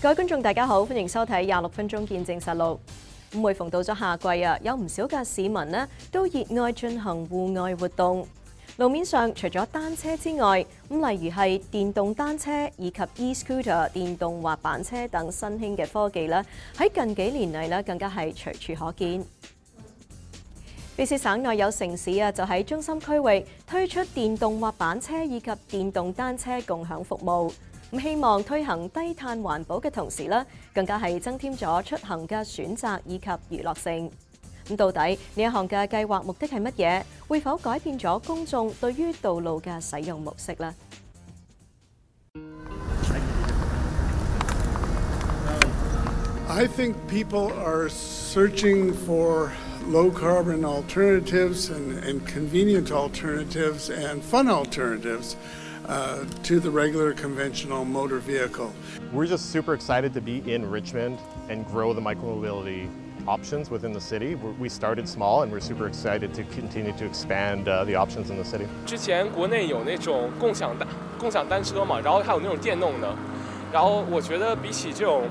各位觀眾大家好，歡迎收睇26分鐘見證實錄。每逢到咗夏季啊，有唔少嘅市民呢都熱愛進行戶外活動。路面上除咗單車之外，例如係電動單車以及 e-scooter 電動滑板車等新興嘅科技咧，喺近幾年嚟咧更加係隨處可見。BC 省內有城市啊，就喺中心區域推出電動滑板車以及電動單車共享服務。咁希望推行低碳環保嘅同時咧，更加係增添咗出行嘅選擇以及娛樂性。咁到底呢一項嘅計劃目的係乜嘢？會否改變咗公眾對於道路嘅使用模式呢？ I think people are searching for low carbon alternatives and convenient alternatives and fun alternatives to the regular conventional motor vehicle. We're just super excited to be in Richmond and grow the micromobility options within the city. We started small and we're super excited to continue to expand the options in the city. 之前国内有那种共享单车嘛，然后还有那种电动的，然后我觉得比起这种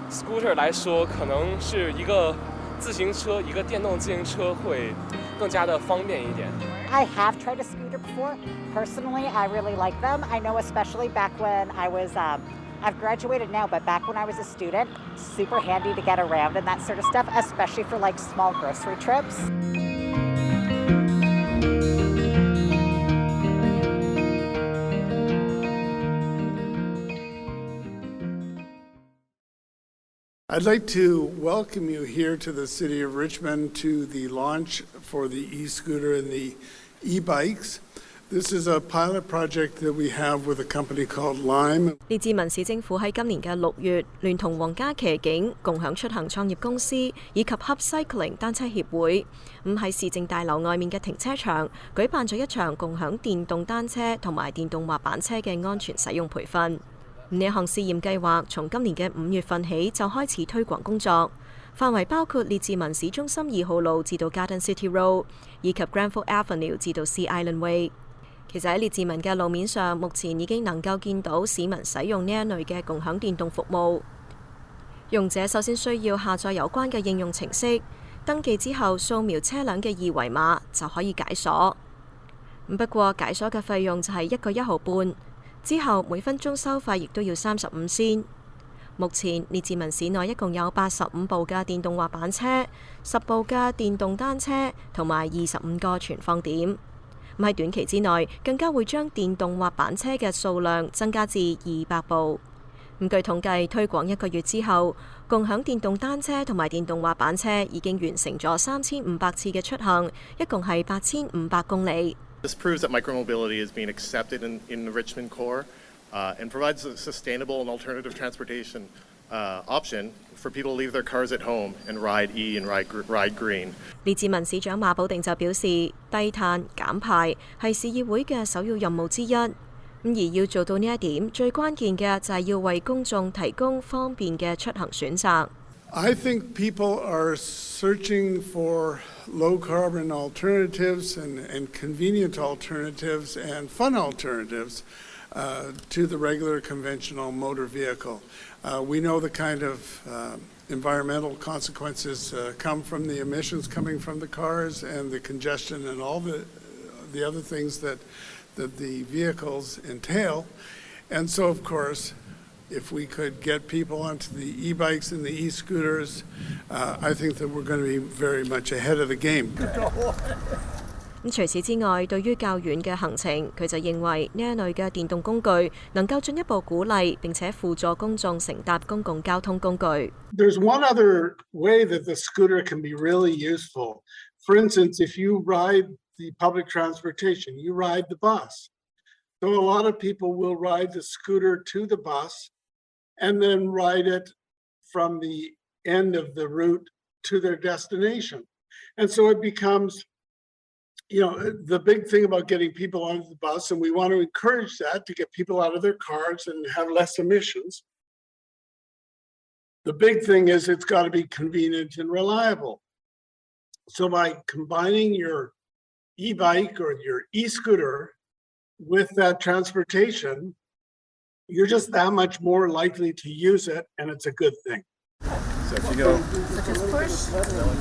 scooter 来说，可能是一个自行车，一个电动自行车会更加的方便一点。 I have tried a scooter before. Personally, I really like them. I know especially back when I was, I've graduated now, but back when I was a student, super handy to get around and that sort of stuff, especially for like small grocery trips. I'd like to welcome you here to the city of Richmond to the launch for the e-scooter and the e-bikes. This is a pilot project that we have with a company called Lime. 列治文市政府喺今年嘅6月，聯同皇家騎警、共享出行創業公司以及 Hub Cycling 單車協會，喺市政大樓外面嘅停車場舉辦咗一場共享電動單車同埋電動滑板車嘅安全使用培訓。呢一項試驗計劃從今年嘅5月份起就開始推廣工作，範圍包括列治文市中心2號路至到 Garden City Road， 以及 Granville Avenue 至到 Sea Island Way。其實喺列治文嘅路面上，目前已經能夠見到市民使用呢一類嘅共享電動服務。用者首先需要下載有關嘅應用程式，登記之後掃描車輛嘅二維碼就可以解鎖。不過解鎖嘅費用就係1.1毫半。之後每分鐘收費亦都要35仙。目前列治文市內一共有85部嘅電動滑板車、10部嘅電動單車同埋25個存放點。喺短期之內，更加會將電動滑板車嘅數量增加至200部。據統計，推廣1個月之後，共享電動單車同埋電動滑板車已經完成咗3500次嘅出行，一共係8500公里。This proves that micromobility is being accepted in the Richmond core and provides a sustainable and alternative transportation option for people to leave their cars at home and ride E and ride green. 列治文市長馬保定就表示，低碳減排係市議會嘅首要任務之一。而要做到呢一點，最關鍵嘅就係要為公眾提供方便嘅出行選擇。I think people are searching for low carbon alternatives and convenient alternatives and fun alternatives to the regular conventional motor vehicle. We know the kind of environmental consequences come from the emissions coming from the cars and the congestion and all the other things that the vehicles entail. And so, of course, if we could get people onto the e-bikes and the e-scooters, I think that we're going to be very much ahead of the game. 除此之外，對於較遠嘅行程，佢就認為呢一類嘅電動工具能夠進一步鼓勵並且輔助公眾乘搭公共交通工具。There's one other way that the scooter can be really useful. For instance, if you ride the public transportation, you ride the bus. So a lot of people will ride the scooter to the bus and then ride it from the end of the route to their destination. And so it becomes, the big thing about getting people onto the bus, and we want to encourage that to get people out of their cars and have less emissions. The big thing is it's got to be convenient and reliable. So by combining your e-bike or your e-scooter with that transportation, you're just that much more likely to use it, and it's a good thing. So if you go,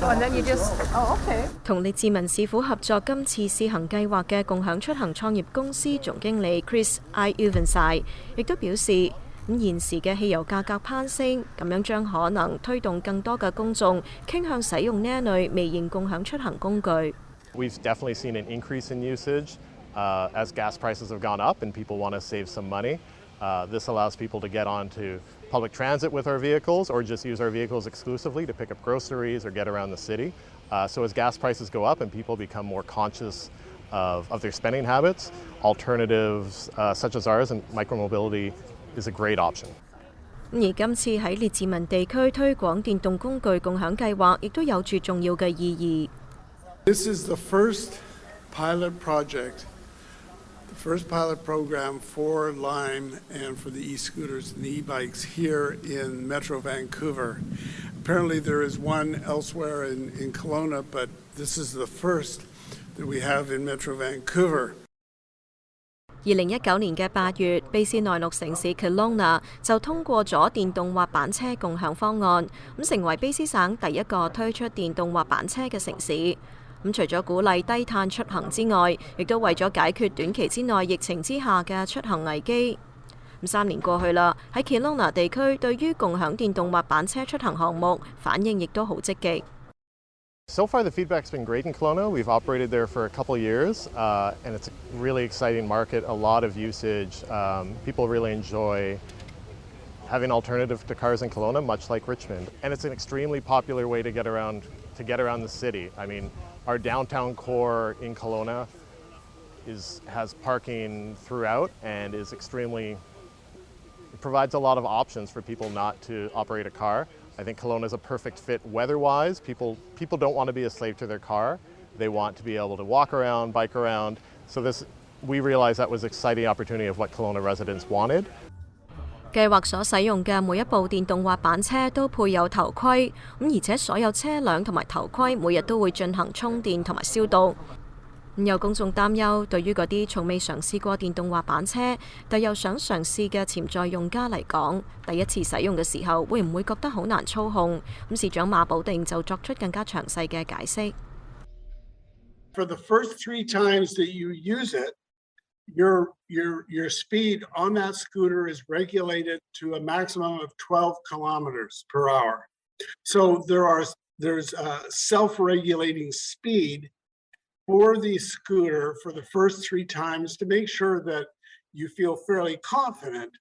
and then you just, oh, okay. 同列治文市府合作今次試行計劃嘅共享出行創業公司總經理 Chris Evans 亦都表示，現時嘅汽油價格攀升，咁樣將可能推動更多嘅公眾傾向使用呢一類微型共享出行工具。We've definitely seen an increase in usage as gas prices have gone up and people want to save some money. This allows people to get onto public transit with our vehicles or just use our vehicles exclusively to pick up groceries or get around the city. So as gas prices go up and people become more conscious of their spending habits, alternatives such as ours and micromobility is a great option. 而今次喺列治文地區推廣電動工具共享計劃，亦都有住重要嘅意義。This is the first pilot project, the first pilot program for Lime and for the e-scooters and the e-bikes here in Metro Vancouver. Apparently there is one elsewhere in Kelowna, but this is the first that we have in Metro Vancouver. 2019年嘅8月，卑斯內陸城市 Kelowna 就通過咗電動滑板車共享方案，成為卑斯省第一個推出電動滑板車嘅城市。除咗鼓勵低碳出行之外，亦都為咗解決短期之內疫情之下嘅出行危機。3年過去啦，喺 Kelowna 地區對於共享電動滑板車出行項目反應亦都好積極。So far, the feedback's been great in Kelowna. We've operated there for a couple of years, and it's a really exciting market, a lot of usage. People really enjoy having alternative to cars in Kelowna, much like Richmond. And it's an extremely popular way to get around the city. I mean, our downtown core in Kelowna has parking throughout and is it provides a lot of options for people not to operate a car. I think Kelowna is a perfect fit weather-wise. People don't want to be a slave to their car. They want to be able to walk around, bike around. So we realized that was an exciting opportunity of what Kelowna residents wanted. 計劃所使用嘅每一部電動滑板車都配有頭盔，而且所有車輛同埋頭盔每日都會進行充電同埋消毒。有公眾擔憂，對於嗰啲從未嘗試過電動滑板車，但又想嘗試嘅潛在用家嚟講，第一次使用嘅時候會唔會覺得好難操控？市長馬保定就作出更加詳細嘅解釋。For the first 3 times that you use it, your speed on that scooter is regulated to a maximum of 12 kilometers per hour. So there's a self-regulating speed for the scooter for the first 3 times to make sure that you feel fairly confident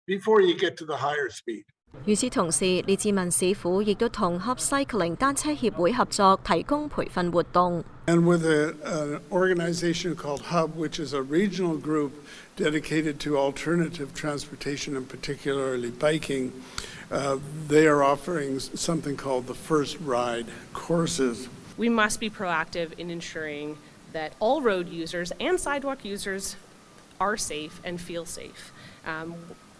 before you get to the higher speed. 與此同時，列治文市府亦都同 Cycling 單車協會合作，提供培訓活動。And with an organization called Hub, which is a regional group dedicated to alternative transportation and particularly biking, they are offering something called the First Ride courses. We must be proactive in ensuring that all road users and sidewalk users are safe and feel safe.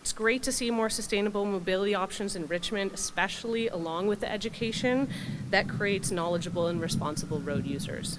It's great to see more sustainable mobility options in Richmond, especially along with the education that creates knowledgeable and responsible road users.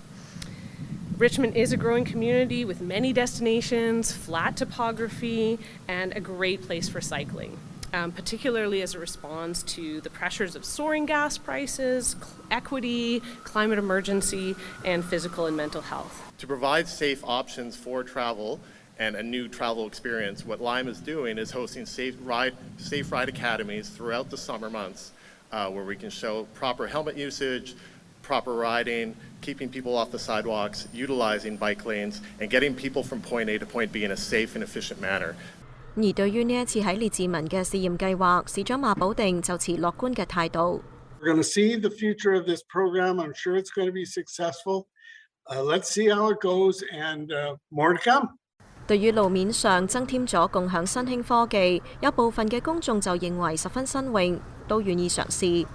Richmond is a growing community with many destinations, flat topography, and a great place for cycling. Particularly as a response to the pressures of soaring gas prices, equity, climate emergency, and physical and mental health. To provide safe options for travel and a new travel experience, what Lime is doing is hosting safe ride academies throughout the summer months where we can show proper helmet usage, proper riding, keeping people off the sidewalks, utilizing bike lanes, and getting people from point A to point B in a safe and efficient manner. 而對於呢一次喺列治文嘅試驗計劃，市長馬保定就持樂觀嘅態度。We're going to see the future of this program. I'm sure it's going to be successful. Let's see how it goes, and more to come. 對於路面上增添咗共享新興科技，有部分嘅公眾就認為十分新穎，都願意嘗試。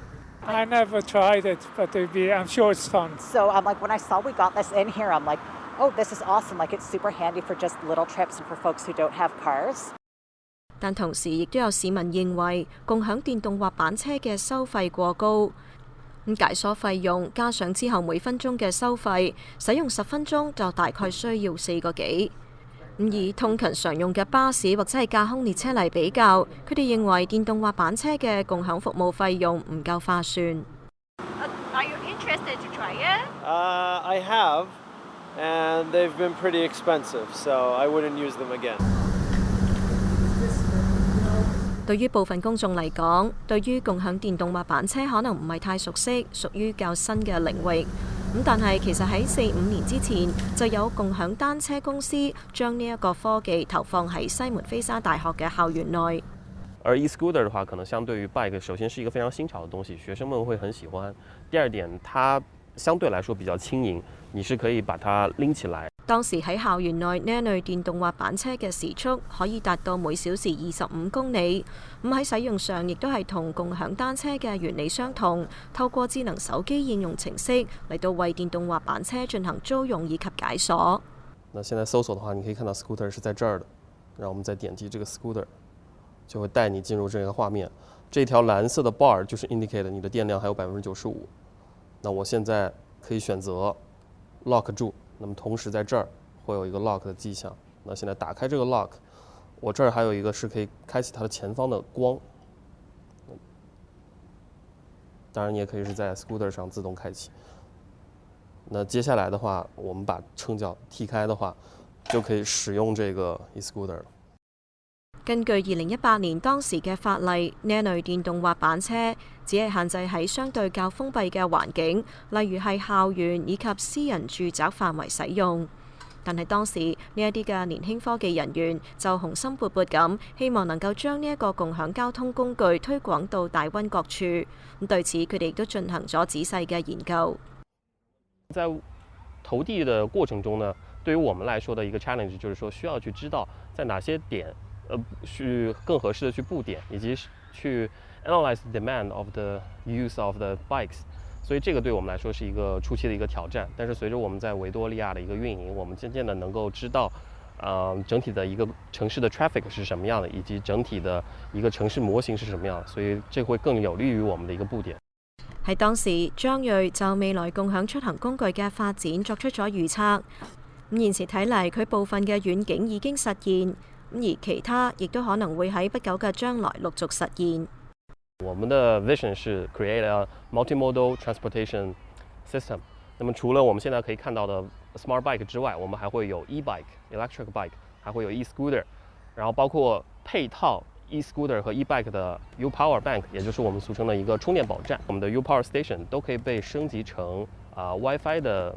I never tried it, but I'm sure it's fun. So when I saw we got this in here, I'm like, oh, this is awesome. It's super handy for just little trips and for folks who don't have cars. 但同時亦都有市民認為共享電動滑板車嘅收費過高，解鎖費用加上之後每分鐘嘅收費，使用10分鐘就大概需要4個幾。以通勤常用嘅巴士或者係架空列車嚟比較，佢哋認為電動滑板車嘅共享服務費用唔夠划算。Are you interested to try it? I have, and they've been pretty expensive, so I wouldn't use them again. 對於部分公眾嚟講，對於共享電動滑板車可能唔係太熟悉，屬於較新嘅領域。但係其實喺4-5年之前，就有共享單車公司將呢一個科技投放喺西門菲沙大學嘅校園內。而 e-scooter 的話，可能相對於 bike， 首先是一個非常新潮的東西，學生們會很喜歡。第二點，它相對來說比較輕盈，你是可以把它拎起來。當時喺校園內呢一類電動滑板車嘅時速可以達到每小時25公里，喺使用上亦都係同共享單車嘅原理相同，透過智能手機應用程式嚟到為電動滑板車進行租用以及解鎖。那現在搜索的話，你可以看到 scooter 是在這兒的，然後我們再點擊這個 scooter， 就會帶你進入這個畫面。這條藍色的 bar 就是 indicate 你的電量還有95%。那我現在可以選擇 lock 住。那麼同時在這兒會有一個 lock 的跡象。那現在打開這個 lock， 我這兒還有一個是可以開啟它的前方的光。當然，你也可以是在 scooter 上自動開啟。那接下來的話，我們把撐腳踢開的話，就可以使用這個 e-scooter 了。根據2018年當時嘅法例，呢一類電動滑板車只係限制喺相對較封閉嘅環境，例如係校園以及私人住宅範圍使用。但係當時呢一啲嘅年輕科技人員就雄心勃勃咁，希望能夠將呢一個共享交通工具推廣到大溫各處。咁對此，佢哋亦都進行咗仔細嘅研究。在投遞的過程中呢，對於我們來說的一個 challenge 就是說，需要去知道在哪些點去更合適的去布點，以及去 analyze the demand of the use of the bikes。所以這個對我們來說是一個初期的一個挑戰。但是隨着我們在維多利亞的一個運營，我們漸漸的能夠知道，整體的一個城市的 traffic 是什麼樣的，以及整體的一個城市模型是什麼樣的。所以這會更有利於我們的一個布點。喺當時，張睿就未來共享出行工具嘅發展作出咗預測。現時睇嚟，佢部分嘅遠景已經實現。而其他亦都可能會喺不久嘅將來陸續實現。我們的 vision 是 create a multimodal transportation system。那麼除了我們現在可以看到的 smart bike 之外，我們還會有 e-bike、electric bike， 還會有 e-scooter， 然後包括配套 e-scooter 和 e-bike 的 U-Power Bank， 也就是我們俗稱的一個充電寶站。我們的 U-Power Station 都可以被升級成WiFi 的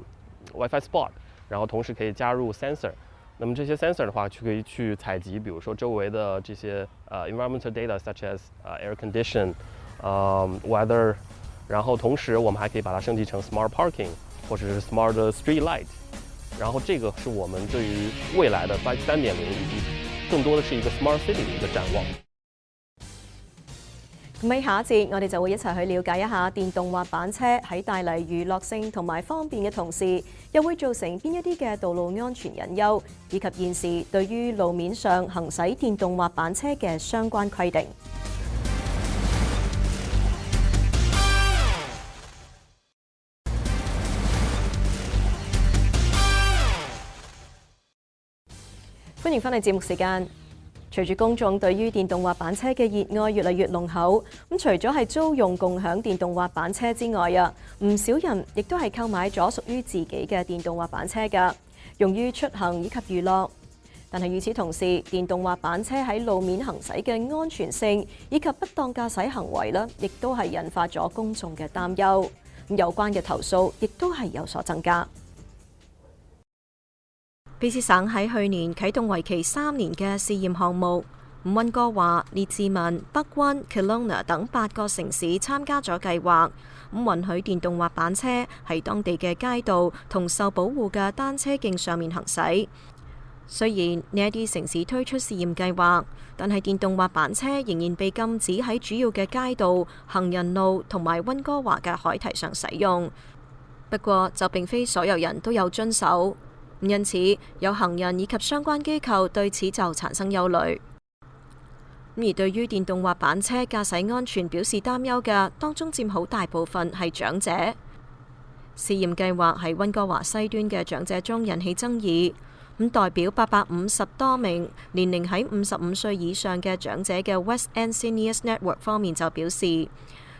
WiFi spot， 然後同時可以加入 sensor。那麼這些 sensor 的話，就可以去採集，比如說周圍的這些environmental data such as air condition、weather， 然後同時我們還可以把它升級成 smart parking 或者是 smart street light， 然後這個是我們對於未來的 bike 3.0以及更多的是一個 smart city 的一個展望。咁喺下一節，我哋就會一齊去了解一下電動滑板車喺帶嚟娛樂性同埋方便嘅同時，又會造成邊一啲嘅道路安全隱憂，以及現時對於路面上行駛電動滑板車嘅相關規定。歡迎返嚟節目時間。隨住公眾對於電動滑板車嘅熱愛越嚟越濃厚，除咗係租用共享電動滑板車之外唔少人亦都係購買咗屬於自己嘅電動滑板車㗎，用於出行以及娛樂。但係與此同時，電動滑板車喺路面行駛嘅安全性以及不當駕駛行為亦都係引發咗公眾嘅擔憂。有關嘅投訴亦都係有所增加。卑詩省喺去年啟動為期3年嘅試驗項目，溫哥華、列治文、北溫、Kelowna 等8個城市參加咗計劃，允許電動滑板車喺當地嘅街道同受保護嘅單車徑上面行駛。雖然呢一啲城市推出試驗計劃，但係電動滑板車仍然被禁止喺主要嘅街道、行人路同埋溫哥華嘅海堤上使用。不過就並非所有人都有遵守。因此，有行人以及相關機構對此就產生憂慮。而對於電動滑板車駕駛安全表示擔憂嘅，當中佔好大部分係長者。試驗計劃喺溫哥華西端嘅長者中引起爭議。咁代表850多名年齡喺55歲以上嘅長者嘅 West End Seniors Network 方面就表示，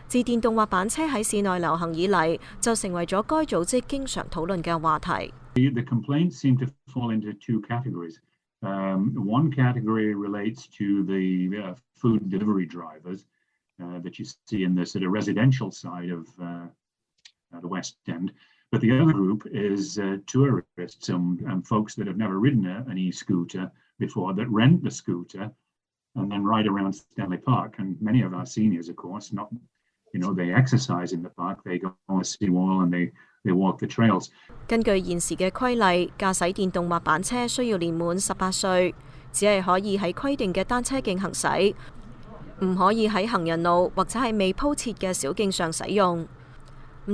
自電動滑板車喺市內流行以嚟，就成為咗該組織經常討論嘅話題。The complaints seem to fall into two categories. One category relates to the food delivery drivers that you see in the sort of residential side of the West End. But the other group is tourists and folks that have never ridden an e-scooter before that rent the scooter and then ride around Stanley Park. And many of our seniors, of course, they exercise in the park, they go on the seawall and they walk the trails. 根據現時嘅規例，駕駛電動滑板車需要年滿18歲，只係可以喺規定嘅單車徑行駛，唔可以喺行人路或者係未鋪設嘅小徑上使用。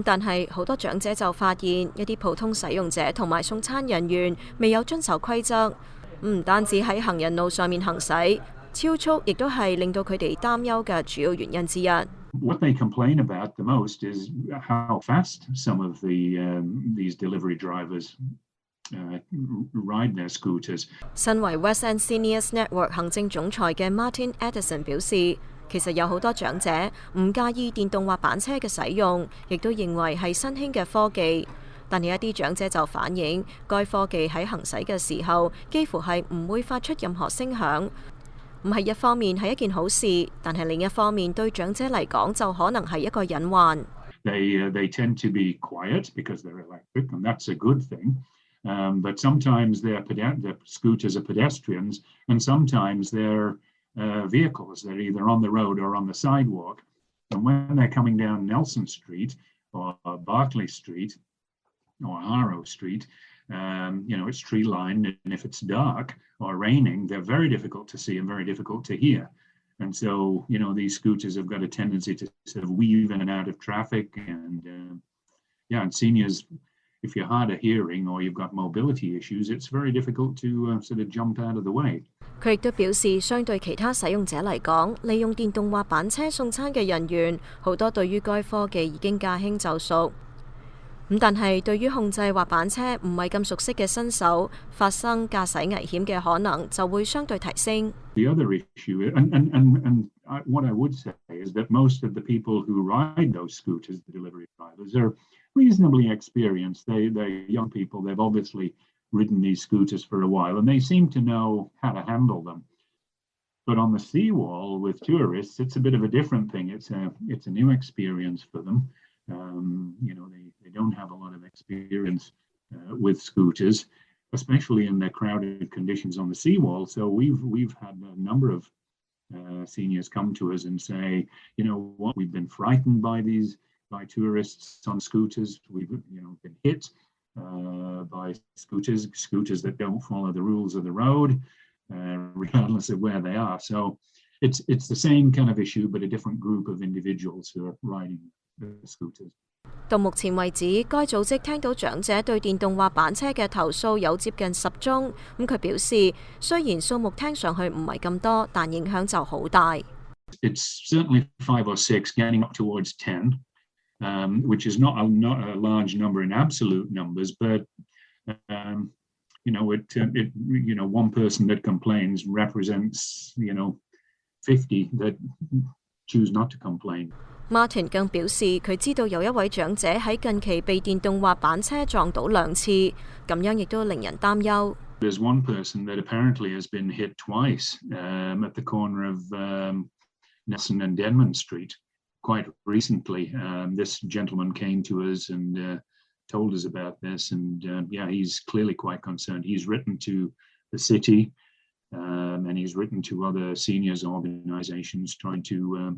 但係好多長者就發現一啲普通使用者同埋送餐人員未有遵守規則，唔單止喺行人路上面行駛，超速亦都係令到佢哋擔憂嘅主要原因之一。What they complain about the most is how fast some of these delivery drivers ride their scooters. 身為 West End Seniors Network 行政總裁嘅 Martin Edison 表示，其實有好多長者唔介意電動滑板車嘅使用，亦都認為係新興嘅科技。但係一啲長者就反映，該科技喺行駛嘅時候幾乎係唔會發出任何聲響。唔係一方面係一件好事，但係另一方面對長者嚟講就可能係一個隱患。They tend to be quiet because they're electric, and that's a good thing. But sometimes the scooters are pedestrians, and sometimes they're vehicles. They're either on the road or on the sidewalk. And when they're coming down Nelson Street or Berkeley Street or Harrow Street, it's tree lined, and if it's dark or raining, they're very difficult to see and very difficult to hear. And so, these scooters have got a tendency to sort of weave in and out of traffic. And seniors, if you're hard of hearing or you've got mobility issues, it's very difficult to sort of jump out of the way. 佢亦都表示，相對其他使用者嚟講，利用電動滑板車送餐嘅人員，好多對於該科技已經駕輕就熟。但係對於控制滑板車唔係咁熟悉嘅新手，發生駕駛危險嘅可能就會相對提升。The other issue, and what I would say is that most of the people who ride those scooters, the delivery drivers, are reasonably experienced. They're young people. They've obviously ridden these scooters for a while, and they seem to know how to handle them. But on the seawall with tourists, it's a bit of a different thing. It's a new experience for them. They don't have a lot of experience with scooters, especially in the crowded conditions on the seawall. So we've had a number of seniors come to us and say, we've been frightened by tourists on scooters. We've been hit by scooters that don't follow the rules of the road, regardless of where they are. So it's the same kind of issue, but a different group of individuals who are riding the scooters. 到目前為止，該組織聽到長者對電動滑板車嘅投訴有接近10宗。佢表示，雖然數目聽上去唔係咁多，但影響就好大。It's certainly 5 or 6, getting up towards 10, which is not a large number in absolute numbers, but one person that complains represents 50 that choose not to complain. Martin 更表示，佢知道有一位長者喺近期被電動滑板車撞倒2次，咁樣亦都令人擔憂。There's one person that apparently has been hit twice at the corner of Nelson and Denman Street quite recently. This gentleman came to us and told us about this, and he's clearly quite concerned. He's written to the city, and he's written to other seniors organizations trying to,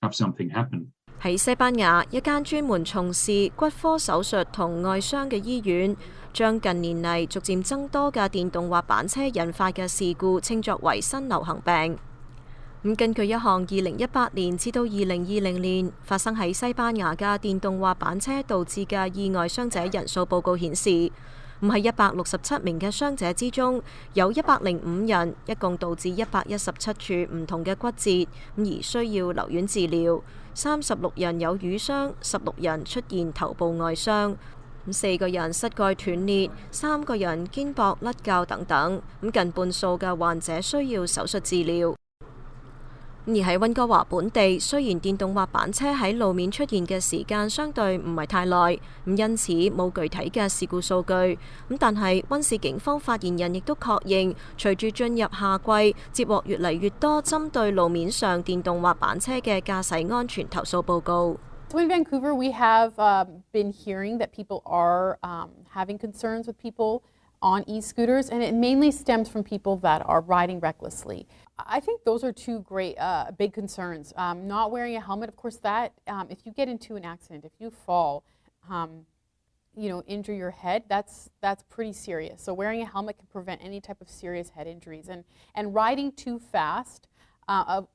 have something happen. 喺西班牙，一間專門從事骨科手術同外傷嘅醫院，將近年嚟逐漸增多嘅電動滑板車引發嘅事故稱作為新流行病。根據一項2018年至到2020年發生喺西班牙嘅電動滑板車導致嘅意外傷者人數報告顯示，喺167名嘅傷者之中，有105人，一共導致117處唔同嘅骨折，而需要留院治療。36人有瘀傷，16人出現頭部外傷。4個人膝蓋斷裂，3個人肩膊甩臼等等，近半數嘅患者需要手術治療。而喺溫哥華本地，雖然電動滑板車喺路面出現嘅時間相對唔係太耐，因此冇具體嘅事故數據。但係溫市警方發言人亦都確認，隨住進入夏季，接獲越嚟越多針對路面上電動滑板車嘅駕駛安全投訴報告。So in Vancouver, we have been hearing that people are having concerns with people on e-scooters, and it mainly stems from people that are riding recklessly. I think those are two great, big concerns. Not wearing a helmet, of course, that if you get into an accident, if you fall, injure your head, that's pretty serious. So wearing a helmet can prevent any type of serious head injuries, and riding too fast.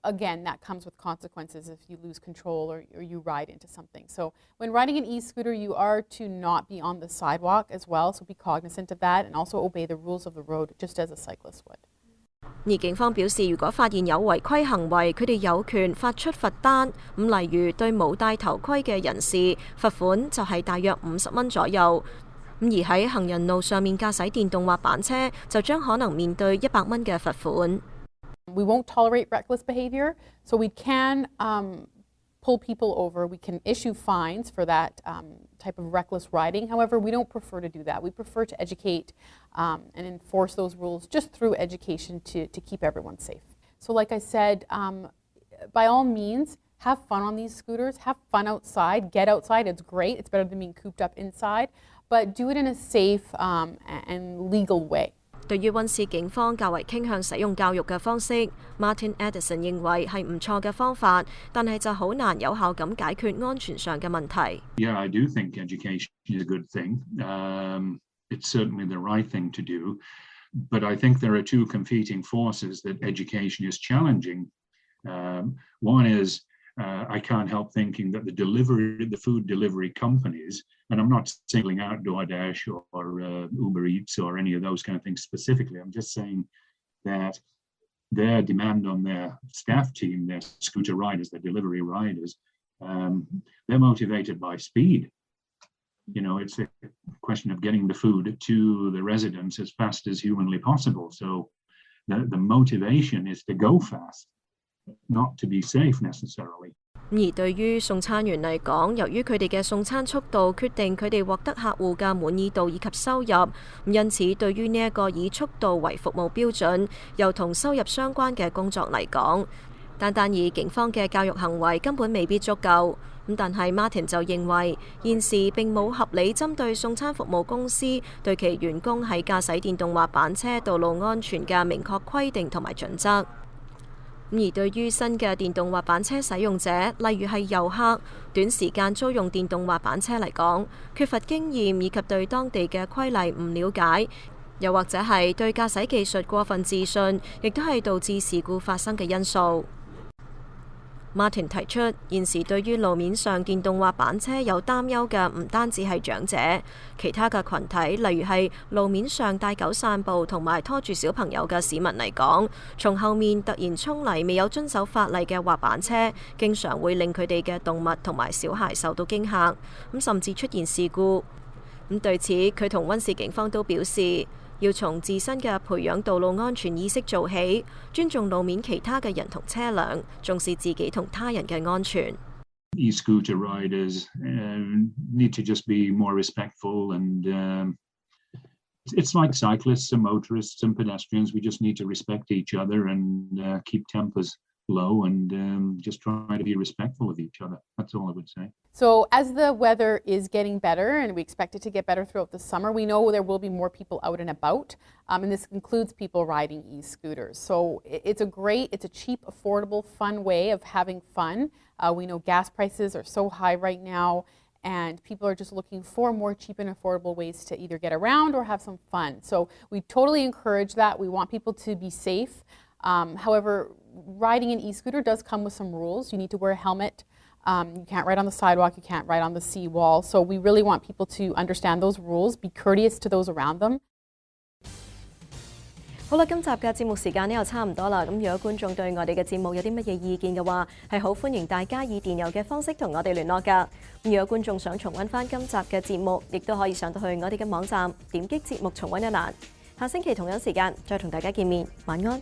Again, that comes with consequences if you lose control or you ride into something. So when riding an e-scooter, you are to not be on the sidewalk as well, so be cognizant of that and also obey the rules of the road just as a cyclist would. 而警方表示，如果發現有違規行為，佢哋有權發出罰單。例如對冇戴頭盔嘅人士，罰款就係大約50蚊左右。而喺行人路上面駕駛電動滑板車，就將可能面對100蚊嘅罰款。We won't tolerate reckless behavior, so we can pull people over. We can issue fines for that type of reckless riding. However, we don't prefer to do that. We prefer to educate and enforce those rules just through education to keep everyone safe. So like I said, by all means, have fun on these scooters. Have fun outside. Get outside. It's great. It's better than being cooped up inside. But do it in a safe and legal way. 對於溫市警方較為傾向使用教育嘅方式 ，Martin Edison 認為係唔錯嘅方法，但係就好難有效咁解決安全上嘅問題。Yeah, I do think education is a good thing. It's certainly the right thing to do, but I think there are two competing forces that education is challenging. One is I can't help thinking that the food delivery companies, and I'm not singling out DoorDash or Uber Eats or any of those kind of things specifically. I'm just saying that their demand on their staff team, their scooter riders, their delivery riders, they're motivated by speed. It's a question of getting the food to the residents as fast as humanly possible. So the motivation is to go fast. Not to be safe necessarily. 而對於送餐員嚟講，由於佢哋嘅送餐速度決定佢哋獲得客戶嘅滿意度以及收入，因此對於呢一個以速度為服務標準又同收入相關嘅工作嚟講，單以警方嘅教育行為根本未必足夠。但係 Martin 就認為現時並冇合理針對送餐服務公司對其員工喺駕駛電動滑板車道路安全嘅明確規定同埋準則。而對於新嘅電動滑板車使用者，例如係遊客，短時間租用電動滑板車嚟講，缺乏經驗以及對當地嘅規例唔了解，又或者係對駕駛技術過分自信，亦都係導致事故發生嘅因素。Martin 提出，現時對於路面上電動滑板車有擔憂嘅唔單止係長者，其他嘅群體，例如係路面上帶狗散步同埋拖住小朋友嘅市民嚟講，從後面突然衝嚟未有遵守法例嘅滑板車，經常會令佢哋嘅動物同埋小孩受到驚嚇，甚至出現事故。對此，佢同溫市警方都表示，要從自身嘅培養道路安全意識做起，尊重路面其他嘅人同車輛，重視自己同他人嘅安全。E-scooter riders need to just be more respectful, and it's like cyclists and motorists and pedestrians. We just need to respect each other and keep tempers low and just try to be respectful of each other. That's all I would say. So as the weather is getting better, and we expect it to get better throughout the summer, we know there will be more people out and about, and this includes people riding e-scooters. So it's a cheap, affordable, fun way of having fun. We know gas prices are so high right now, and people are just looking for more cheap and affordable ways to either get around or have some fun. So we totally encourage that. We want people to be safe. However, riding an e-scooter does come with some rules. You need to wear a helmet. You can't ride on the sidewalk. You can't ride on the seawall. So we really want people to understand those rules, be courteous to those around them. 好啦，今集嘅節目時間呢又差唔多啦。咁如果觀眾對我哋嘅節目有啲乜嘢意見嘅話，係好歡迎大家以電郵嘅方式同我哋聯絡㗎。咁如果觀眾想重溫翻今集嘅節目，亦都可以上到去我哋嘅網站，點擊節目重溫一欄。下星期同樣時間再同大家見面，晚安。